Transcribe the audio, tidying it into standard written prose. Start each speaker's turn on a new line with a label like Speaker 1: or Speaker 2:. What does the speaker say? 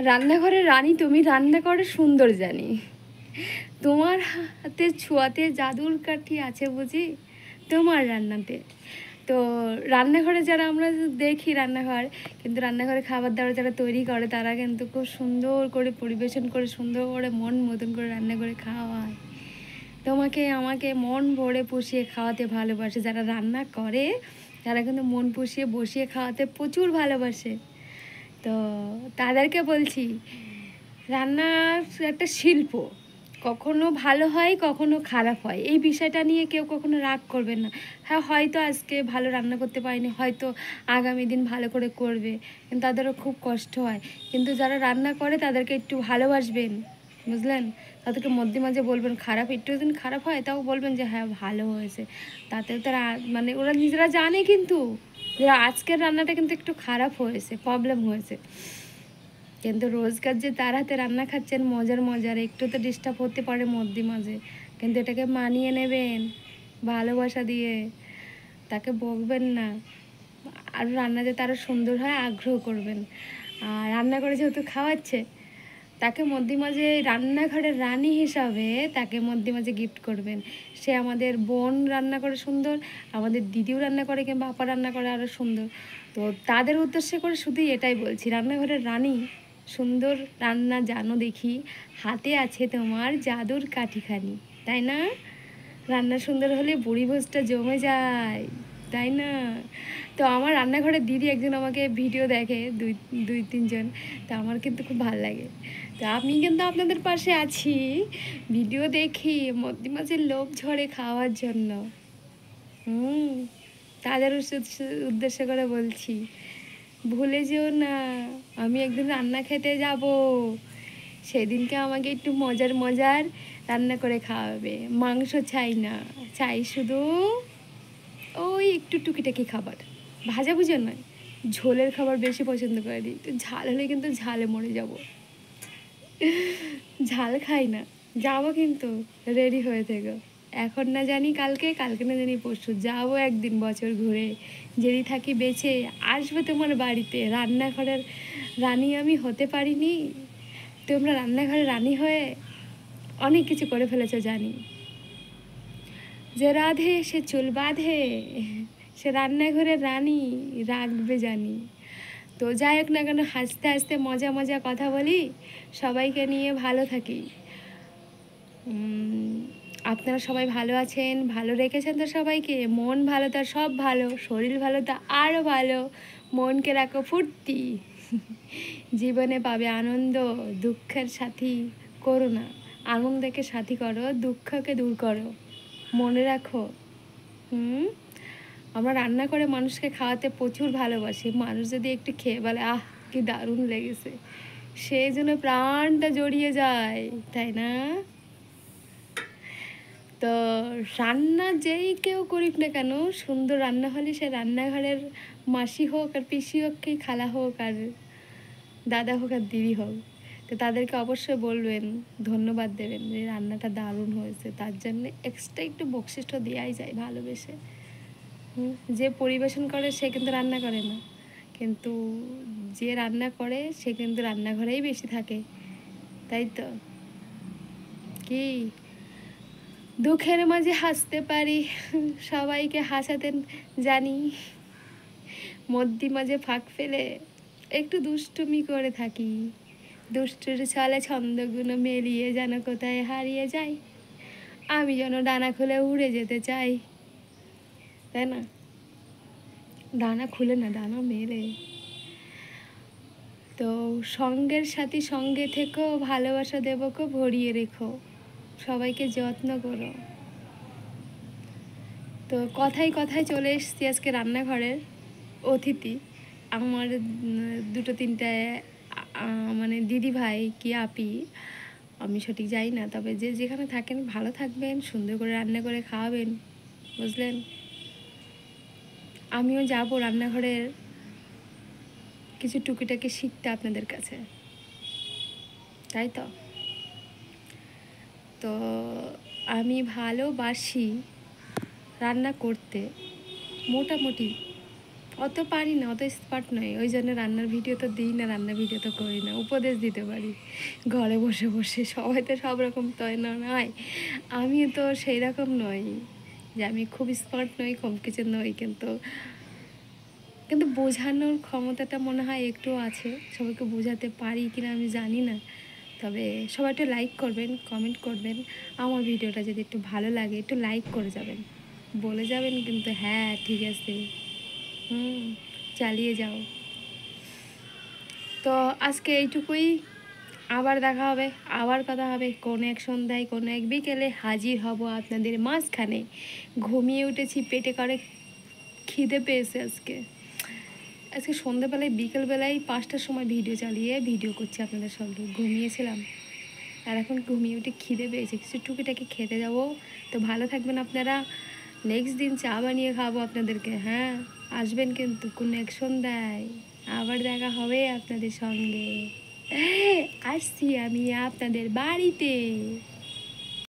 Speaker 1: রান্নাঘরের রানী তুমি, রান্না করে সুন্দর জানি। তোমার হাতে ছোঁয়াতে জাদুর কাঠি আছে বুঝি তোমার রান্নাতে। তো রান্নাঘরে যারা আমরা দেখি রান্নাঘর, কিন্তু রান্নাঘরে খাবার দাবার যারা তৈরি করে তারা কিন্তু খুব সুন্দর করে পরিবেশন করে, সুন্দর করে মন মতন করে রান্না করে খাওয়ায়। তোমাকে আমাকে মন ভরে পুষিয়ে খাওয়াতে ভালোবাসে। যারা রান্না করে তারা কিন্তু মন পুষিয়ে বসিয়ে খাওয়াতে প্রচুর ভালোবাসে। তো তাদেরকে বলছি, রান্না একটা শিল্প, কখনো ভালো হয় কখনো খারাপ হয়, এই বিষয়টা নিয়ে কেউ কখনো রাগ করবেন না। হ্যাঁ, হয়তো আজকে ভালো রান্না করতে পারিনি, হয়তো আগামী দিন ভালো করে করবে, কিন্তু তাদেরও খুব কষ্ট হয়। কিন্তু যারা রান্না করে তাদেরকে একটু ভালোবাসবেন, বুঝলেন? তাদেরকে মধ্যে মাঝে বলবেন, খারাপ একটু দিন খারাপ হয় তাও বলবেন যে হ্যাঁ ভালো হয়েছে। তাতে তারা মানে ওরা নিজেরা জানে কিন্তু যে আজকের রান্নাটা কিন্তু একটু খারাপ হয়েছে, প্রবলেম হয়েছে। কিন্তু রোজকার যে তার হাতে রান্না খাচ্ছেন মজার মজার, একটু তো ডিস্টার্ব হতে পারে মধ্যে মাঝে, কিন্তু এটাকে মানিয়ে নেবেন ভালোবাসা দিয়ে, তাকে বকবেন না। আর রান্না যাতে আরও সুন্দর হয় আগ্রহ করবেন। আর রান্না করে যেহেতু খাওয়াচ্ছে, তাকে মধ্যে মাঝে রান্নাঘরের রানী হিসাবে তাকে মধ্যে মাঝে গিফট করবেন। সে আমাদের বোন রান্না করে সুন্দর, আমাদের দিদিও রান্না করে, কিংবা আপা রান্না করে আরও সুন্দর। তো তাদের উদ্দেশ্য করে শুধু এটাই বলছি, রান্নাঘরের রানী সুন্দর রান্না জানো দেখি, হাতে আছে তোমার জাদুর কাঠিখানি, তাই না? রান্না সুন্দর হলে বুড়ি ভোজটা জমে যায়, তাই না? তো আমার রান্নাঘরের দিদি একজন আমাকে ভিডিও দেখে, দুই দুই তিনজন, তো আমার কিন্তু খুব ভালো লাগে। তো আমি কিন্তু আপনাদের পাশে আছি, ভিডিও দেখি, মধ্যে মাঝে লোভ ঝরে খাওয়ার জন্য। তাদের উদ্দেশ্য করে বলছি, ভুলে যেও না, আমি একদিন রান্না খেতে যাব, সেদিনকে আমাকে একটু মজার মজার রান্না করে খাওয়াবে। মাংস চাই না, চাই শুধু ওই একটু টুকিটাকি খাবার, ভাজা ভুজা নয়, ঝোলের খাবার বেশি পছন্দ করে দিই। তো ঝাল হলে কিন্তু ঝালে মরে যাব, ঝাল খাই না। যাবো কিন্তু, রেডি হয়ে থেকো। এখন না জানি কালকে, কালকে না জানি পরশু, যাবো একদিন বছর ঘুরে, যদি থাকি বেঁচে আসবে তোমার বাড়িতে। রান্নাঘরের রানী আমি হতে পারিনি, তোমরা রান্নাঘরের রানী হয়ে অনেক কিছু করে ফেলেছো জানি। যে রাধে সে চুল বাঁধে, সে রান্নাঘরের রানী রাখবে জানি। তো যাই হোক না কেন, হাসতে হাসতে মজা মজা কথা বলি, সবাইকে নিয়ে ভালো থাকি। আপনারা সবাই ভালো আছেন, ভালো রেখেছেন তো সবাইকে। মন ভালো তার সব ভালো, শরীর ভালো তা আরও ভালো। মনকে রাখো ফুর্তি, জীবনে পাবে আনন্দ। দুঃখের সাথী করো না, আনন্দকে সাথী করো, দুঃখকে দূর করো, মনে রাখো। আমরা রান্না করে মানুষকে খাওয়াতে প্রচুর ভালোবাসি। মানুষ যদি একটু খেয়ে বলে আহ কি দারুণ লেগেছে, সেই জন্য প্রাণটা জড়িয়ে যায়, তাই না? তো রান্না যেই কেউ করুক না কেন, সুন্দর রান্না হলে সে রান্নাঘরের মাসি হোক আর পিসি হোক, কি খালা হোক আর দাদা হোক আর দিদি হোক, তো তাদেরকে অবশ্যই বলবেন, ধন্যবাদ দেবেন যে রান্নাটা দারুণ হয়েছে। তার জন্য এক্সট্রা একটু বকশিষ্ট দেওয়াই যায় ভালোবেসে। যে পরিবেশন করে সে কিন্তু রান্না করে না, কিন্তু যে রান্না করে সে কিন্তু রান্নাঘরেই বেশি থাকে, তাই তো? কি দুঃখের মাঝে হাসতে পারি, সবাইকে হাসাতে জানি, মধ্যে মাঝে ফাঁক ফেলে একটু দুষ্টুমি করে থাকি। দুষ্টুর ছলে ছন্দগুলো মেলিয়ে যেন কোথায় হারিয়ে যাই, আমি যেন ডানা খুলে উড়ে যেতে চাই, তাই না? ডানা খুলে না, ডানা মেলে। তো সঙ্গের সাথী সঙ্গে থেকো, ভালোবাসা দেবকে ভরিয়ে রেখো, সবাইকে যত্ন করো। তো কথায় কথায় চলে এসেছি আজকে রান্নাঘরের অতিথি। আমার দুটো তিনটে মানে দিদি ভাই কি আপি, আমি সঠিক জানি না, তবে যে যেখানে থাকেন ভালো থাকবেন, সুন্দর করে রান্না করে খাওয়াবেন, বুঝলেন? আমিও যাবো রান্নাঘরের কিছু টুকিটাকি শিখতে আপনাদের কাছে, তাই তো? তো আমি ভালোবাসি রান্না করতে, মোটামুটি অত পারি না, অত স্মার্ট নয়, ওই জন্য রান্নার ভিডিও তো দিই না, রান্নার ভিডিও তো করি না, উপদেশ দিতে পারি ঘরে বসে বসে। সবাই তো সব রকম তয় নয়, আমি তো সেই রকম নই যে আমি খুব স্মার্ট নই, কম কিছু নই, কিন্তু কিন্তু বোঝানোর ক্ষমতাটা মনে হয় একটু আছে, সবাইকে বোঝাতে পারি কিনা আমি জানি না। তবে সবাই একটু লাইক করবেন, কমেন্ট করবেন, আমার ভিডিওটা যদি একটু ভালো লাগে একটু লাইক করে যাবেন, বলে যাবেন কিন্তু হ্যাঁ ঠিক আছে, চালিয়ে যাও। তো আজকে এইটুকুই, আবার দেখা হবে, আবার কথা হবে, কোনো এক সন্ধ্যায় কোনো এক বিকেলে হাজির হব আপনাদের মাঝখানে। ঘুমিয়ে উঠেছি, পেটে করে খিদে পেয়েছে আজকে। আজকে সন্ধ্যাবেলায় বিকেলবেলায় 5টার সময় ভিডিও করছি আপনাদের সঙ্গে, ঘুমিয়েছিলাম আর এখন ঘুমিয়ে উঠে খিদে পেয়েছে, কিছু টুকিটাকি খেতে যাবো। তো ভালো থাকবেন আপনারা, নেক্সট দিন চা বানিয়ে খাবো আপনাদেরকে, হ্যাঁ আসবেন কিন্তু কোনো এক সন্ধ্যায়, আবার দেখা হবে আপনাদের সঙ্গে। আসছি আমি আপনাদের বাড়িতে।